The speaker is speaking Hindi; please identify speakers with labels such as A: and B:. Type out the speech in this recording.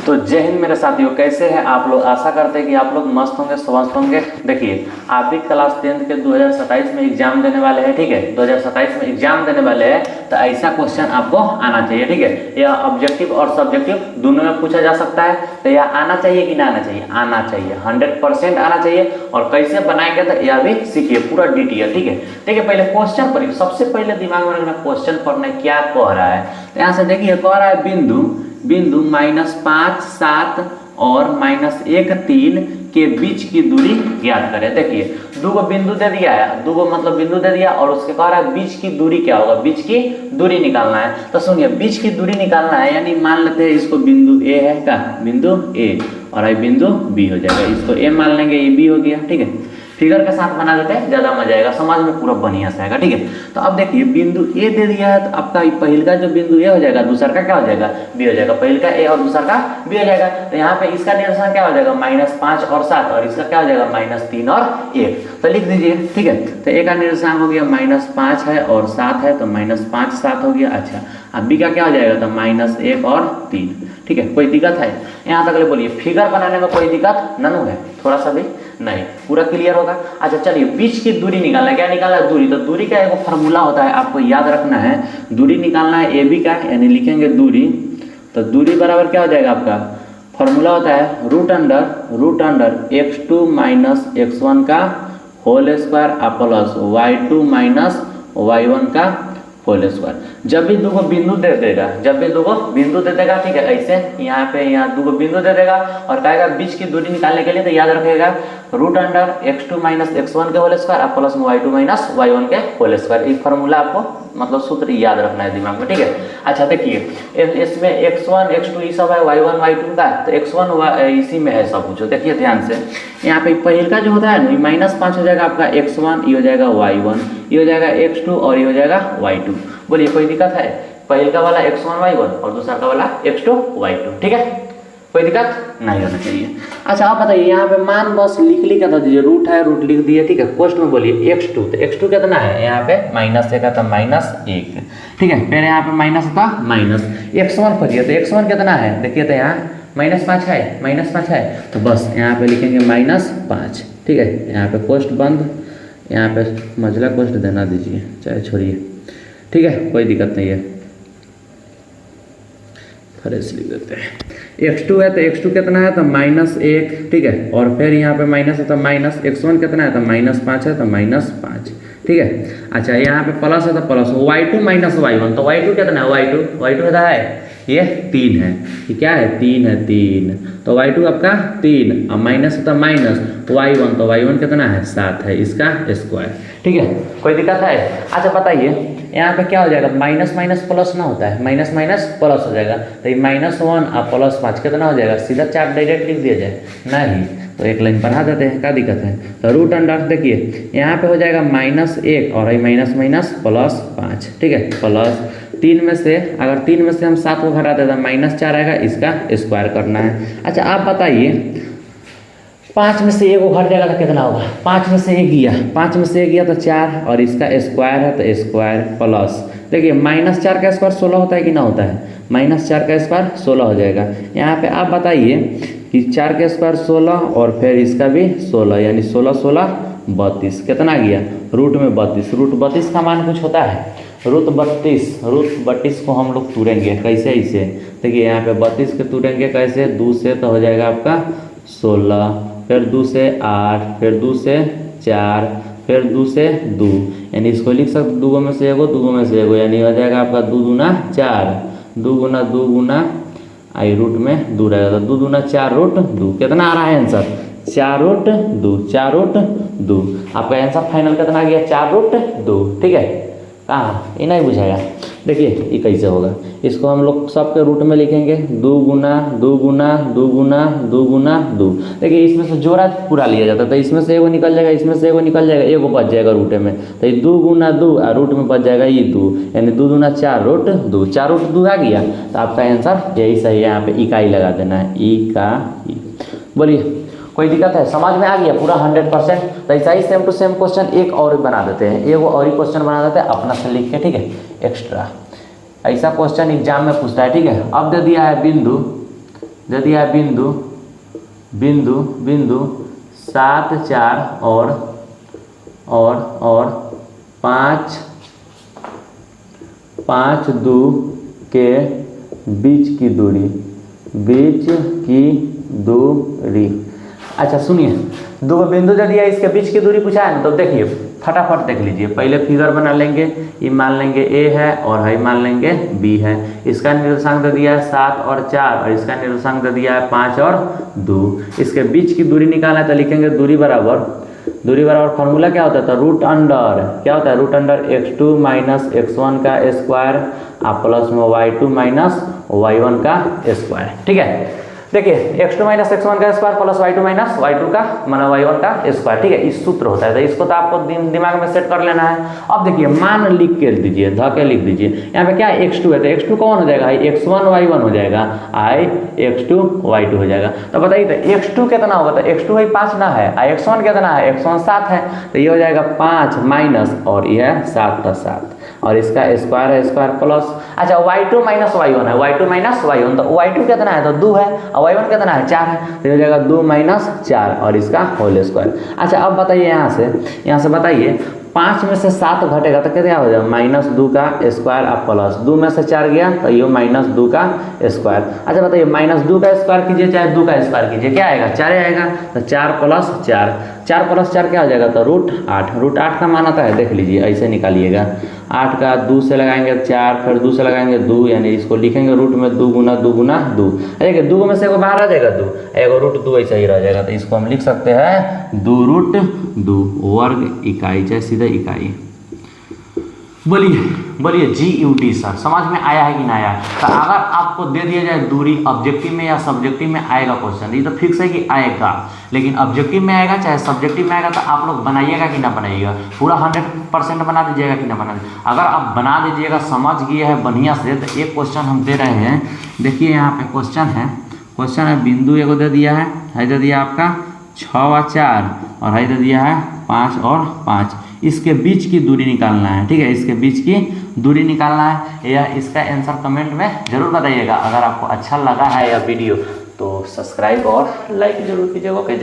A: तो जय हिंद मेरे साथियों, कैसे हैं आप लोग। आशा करते हैं कि आप लोग मस्त होंगे, स्वस्थ होंगे। देखिए, आप भी क्लास 10th के 2027 में एग्जाम देने वाले हैं, ठीक है। 2027 में एग्जाम देने वाले हैं तो ऐसा क्वेश्चन आपको आना चाहिए, ठीक है। यह ऑब्जेक्टिव और सब्जेक्टिव दोनों में पूछा जा सकता है, तो यह आना चाहिए कि ना आना चाहिए? आना चाहिए, 100% आना चाहिए। और कैसे बनाएंगे तो यह भी सीखिए पूरा डिटेल, ठीक है। ठीक है, पहले क्वेश्चन पढ़िए। सबसे पहले दिमाग में रखना क्वेश्चन पढ़ने क्या कह रहा है। तो यहाँ से देखिए, कह रहा है बिंदु -5, 7 और -1, 3 के बीच की दूरी ज्ञात करें। देखिए, दो बिंदु दे दिया है, दो मतलब बिंदु दे दिया और उसके कह रहा है बीच की दूरी क्या होगा, बीच की दूरी निकालना है। तो सुनिए, बीच की दूरी निकालना है, यानी मान लेते हैं इसको बिंदु ए है का, बिंदु ए, और ये बिंदु बी हो जाएगा। इसको ए मान लेंगे, ये बी हो गया, ठीक है। फिगर के साथ बना देते हैं, ज्यादा मजा आएगा, समझ में पूरा बढ़िया से आएगा, ठीक है। तो अब देखिए, बिंदु ए दे दिया है तो आपका पहल का जो बिंदु ए हो जाएगा, दूसरा का क्या हो जाएगा, बी हो जाएगा। पहल का ए और दूसरा का बी हो जाएगा। तो यहाँ पे इसका निरसन क्या हो जाएगा, -5 और 7, और इसका क्या हो जाएगा, -3 और 1। तो लिख दीजिए, ठीक है। तो ए का निरसन हो गया -5 है और 7 है, तो -5 7 हो गया। अच्छा, अब बी का क्या हो जाएगा, तो -1 और 3, ठीक है। कोई दिक्कत है यहाँ तक ले बोलिए? फिगर बनाने में कोई दिक्कत ननू है? थोड़ा सा भी नहीं, पूरा क्लियर होगा। अच्छा चलिए, बीच की दूरी निकालना है। क्या निकालना है? दूरी। तो दूरी का एक फॉर्मूला होता है, आपको याद रखना है। दूरी निकालना है ए बी का, यानी लिखेंगे दूरी। तो दूरी बराबर क्या हो जाएगा आपका? फॉर्मूला होता है रूट अंडर x2 - x1 का whole square plus y2 - y1 का होल स्क्वायर। जब भी दो बिंदु दे देगा, ठीक है, ऐसे यहाँ पे यहाँ दो बिंदु दे देगा और कहेगा बीच की दूरी निकालने के लिए, तो याद रखिएगा √x2 - x1 के whole square plus y2 - y1 के होल स्क्वायर। ये फॉर्मूला आपको मतलब सूत्र याद रखना है दिमाग में, ठीक है। अच्छा देखिए, इसमें x1 x2 ये सब है, y1 y2 का, तो x1 इसी में है सब कुछ। देखिए ध्यान से, यहाँ पे पहल का जो होता है ना, -5 हो जाएगा आपका x1, ये हो जाएगा y1, ये हो जाएगा x2 और ये हो जाएगा y2। बोलिए कोई दिक्कत है? पहल का वाला x1 y1 और दूसरा का वाला x2 y2, ठीक है। कोई दिक्कत नहीं होना चाहिए। अच्छा आप बताइए, यहाँ पे मान बस लिख कर दीजिए, रूट है, रूट लिख दिए, ठीक है। क्वेश्चन में बोलिए x2, तो x2 कितना है यहाँ पे? -1 का, तो -1, ठीक है। फिर यहाँ पे माइनस का माइनस, x1 खोजिए, तो x1 कितना है? देखिए तो यहाँ -5 है, -5 है, तो बस यहाँ पे लिखेंगे -5, ठीक है। यहाँ पे क्वेश्चन बंद, यहाँ पे मझला क्वेश्चन देना दीजिए, चाहे छोड़िए, ठीक है, कोई दिक्कत नहीं है। फ्रेश लिख देते हैं। x2 है तो x2 कितना है? तो -1, ठीक है। और फिर यहाँ पे माइनस है तो माइनस, x1 कितना है? तो -5 है, तो -5, ठीक है। अच्छा यहाँ पे प्लस है तो प्लस, y2 - y1, तो y2 कितना है? y2 कितना है? ये 3 है। ये क्या है? 3 है, 3, तो y2 आपका 3, अब माइनस है तो माइनस, y1, तो y1 कितना है? 7 है, इसका स्क्वायर, ठीक है। कोई दिक्कत है? अच्छा बताइए, यहाँ पे क्या हो जाएगा? माइनस माइनस प्लस ना होता है, माइनस माइनस प्लस हो जाएगा, तो ये -1 और +5 कितना हो जाएगा? सीधा चार्ट डायरेक्ट लिख दिया जाए? नहीं, तो एक लाइन बढ़ा देते हैं, क्या दिक्कत है? तो रूट अंडर देखिए, यहाँ पे हो जाएगा -1 और ये माइनस माइनस +5, ठीक है। प्लस 3 में से, अगर 3 में से हम 7 को घटा देते हैं, -4 आएगा, इसका स्क्वायर करना है। अच्छा आप बताइए, 5 में से 1 को घट जाएगा तो कितना होगा? 5 में से 1 गया, 5 में से 1 गया तो 4, और इसका स्क्वायर है तो स्क्वायर प्लस, देखिए -4 का स्क्वायर 16 होता है कि ना होता है? -4 का स्क्वायर 16 हो जाएगा। यहाँ पे आप बताइए कि 4 का स्क्वायर 16 और फिर इसका भी 16, यानी 16 16 32, कितना गया? रूट में 32। रूट 32 का मान कुछ होता है? रूट 32 को हम लोग तोड़ेंगे कैसे? ऐसे देखिए, यहाँ पे 32 के तोड़ेंगे कैसे? 2 से, तो हो जाएगा आपका 16, फिर 2 से 8, फिर 2 से 4, फिर 2 से 2, यानी इसको लिख सकते 2 में से 1, 2 में से 1, यानी हो जाएगा आपका 2 दूना 4, 2 गुना 2 गुना आई रूट में 2 रहेगा, तो 2 दूना 4 रूट 2। कितना आ रहा है आंसर? 4 root 2, 4 root 2। आपका आंसर फाइनल कितना आ गया? 4 रूट 2, ठीक है। कहाँ ये नहीं बुझाएगा? देखिए ये कैसे होगा, इसको हम लोग सबके रूट में लिखेंगे, 2 गुना 2 गुना 2 गुना 2 गुना 2। देखिए इसमें से जोड़ा पूरा लिया जाता है, तो इसमें से 1 निकल जाएगा, इसमें से 1 निकल जाएगा, 1 बच जाएगा रूट में, तो ये 2 गुना 2 और रूट में बच जाएगा ये 2, यानी 2 दूना 4 रूट 2, 4 रूट 2 आ गया। तो आपका आंसर यही सही है, यहाँ पे इकाई लगा देना है, इकाई। बोलिए कोई दिक्कत है? समझ में आ गया पूरा 100%? तो ऐसा ही सेम टू सेम क्वेश्चन एक और बना देते हैं, एक और ही क्वेश्चन बना देते हैं अपना से लिख के, ठीक है, एक्स्ट्रा। ऐसा क्वेश्चन एग्जाम में पूछता है, ठीक है। अब दे दिया है बिंदु दे दिया है बिंदु बिंदु बिंदु 7 4 और 5 2 के बीच की दूरी अच्छा सुनिए, दो बिंदु दे दिया, इसके बीच की दूरी पूछा है ना, तो देखिए फटाफट देख लीजिए। पहले फिगर बना लेंगे, ये मान लेंगे ए है और है मान लेंगे बी है। इसका निर्देशांक दे दिया है 7 और 4 और इसका निर्देशांक दे दिया है 5 और 2। इसके बीच की दूरी निकालना है तो लिखेंगे दूरी बराबर फार्मूला क्या होता है, रूट अंडर क्या होता है, root under x2 minus x1 का स्क्वायर आप प्लस में y2 माइनस y1 का स्क्वायर। ठीक है, देखिए x2 माइनस x1 का square plus y2 minus y2 का माना y1 का स्क्वायर। ठीक है, इस सूत्र होता है, तो इसको तो आपको दिमाग में सेट कर लेना है। अब देखिए मान लिख के दीजिए, धके लिख दीजिए। यहाँ पे क्या है x2 है, तो x2 कौन हो जाएगा, x1 y1 हो जाएगा, आई x2 y2 हो जाएगा। तो बताइए तो x2 कितना होगा, तो x2 है 5 ना है, x1 कितना है, x1 7 है, तो ये हो जाएगा 5 माइनस और यह 7 का 7 और इसका स्क्वायर है स्क्वायर प्लस। अच्छा y2 माइनस y1 है, y2 माइनस y1, तो y2 कितना है, तो 2 है और y1 कितना है 4 है, तो हो जाएगा 2 माइनस 4 और इसका होल स्क्वायर। अच्छा अब बताइए यहाँ से बताइए 5 में से 7 घटेगा तो क्या हो जाएगा, -2 का स्क्वायर अब प्लस 2 में से 4 गया तो ये -2 का स्क्वायर। अच्छा बताइए -2 का स्क्वायर कीजिए चाहे 2 का स्क्वायर कीजिए, क्या आएगा 4 आएगा, तो 4 प्लस 4 क्या हो जाएगा, तो रूट 8 का मान आता है, देख लीजिए ऐसे निकालिएगा। 8 का 2 से लगाएंगे 4, फिर 2 से लगाएंगे 2, यानी इसको लिखेंगे रूट में 2 गुना 2 गुना 2। देखिए 2 में से एगो बाहर आ जाएगा 2, एगो रूट 2 ऐसा ही रह जाएगा, तो इसको हम लिख सकते हैं 2 रूट 2 वर्ग इकाई चाहे सीधे इकाई। बोलिए GUT सर समझ में आया है कि नहीं आया। तो अगर आपको दे दिया जाए दूरी ऑब्जेक्टिव में या सब्जेक्टिव में आएगा क्वेश्चन, ये तो फिक्स है कि आएगा, लेकिन ऑब्जेक्टिव में आएगा चाहे सब्जेक्टिव में आएगा, तो आप लोग बनाइएगा कि ना बनाइएगा, पूरा 100% बना दीजिएगा कि ना बना दीजिएगा। अगर आप बना दीजिएगा, समझ गए हैं बढ़िया से, तो एक क्वेश्चन हम दे रहे हैं, देखिए यहाँ पे क्वेश्चन है बिंदु एगो दे दिया है दे दिया आपका 6 और 4 और है दे दिया है 5 और 5, इसके बीच की दूरी निकालना है। ठीक है, इसके बीच की दूरी निकालना है, या इसका आंसर कमेंट में जरूर बताइएगा। अगर आपको अच्छा लगा है यह वीडियो तो सब्सक्राइब और लाइक जरूर कीजिएगा। ओके।